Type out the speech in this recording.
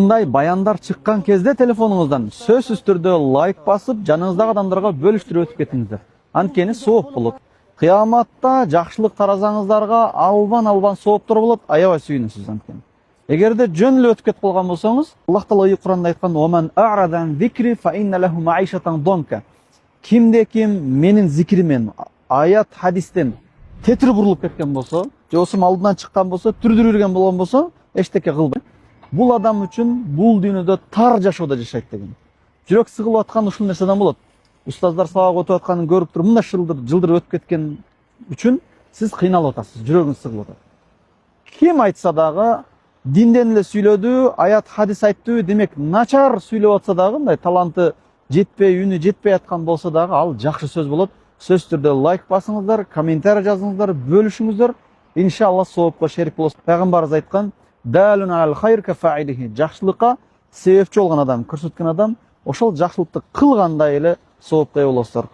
Мындай баяндар чыккан кезде телефонуңуздан сөзсүз түрдө лайк басып, жаныңыздагы адамдарга бөлүштүрүп өтүп кетиңиздер. Анткени сооп болот. Кыяматта жакшылык таразаңыздарга албан сооптор болот, аябай сүйүнөсүз анткени. Эгерде жөн эле өтүп кетип калган болсоңуз, Аллах Таала Кур'анда айткан: "Оман а'радан зикри фа инна лаху маишатан донка". Кимде ким менин зикримен, аят хадистен тетир бурулуп кеткен болсо, же болбосо алдынан чыккан болсо, түрдүрүп жүргөн болгон болсо, эчтеке кылбайт. Бул адам үчүн бул дүйнөдө тар жашоодо жашайт деген. Жүрөк сыгылып аткан ушул нерседен болот. Устаздар сабак өтүп атканын көрүп туруп, мындай жылдыр өтүп кеткен үчүн сиз кыйналып атасыз, жүрөгүңүз сыгылып атат. Ким айтса дагы динден эле сүйлөдү, аят хадис айтты, демек начар сүйлөп атса дагы, мындай таланты жетпей, үнү жетпей аткан болсо дагы, ал жакшы сөз болот. Сөз түрдө лайк басыңыздар, комментарий жазыңыздар, бөлүшүңүздөр. Иншалла соопко шерик болосуз. Пайгамбарыбыз айткан: "Далун аль хайр ка фаилихи". Жакшылыкка себепчи болгон адам, көрсөткөн адам, ошол жакшылыкты кылгандай эле соопко ээ болосуздар.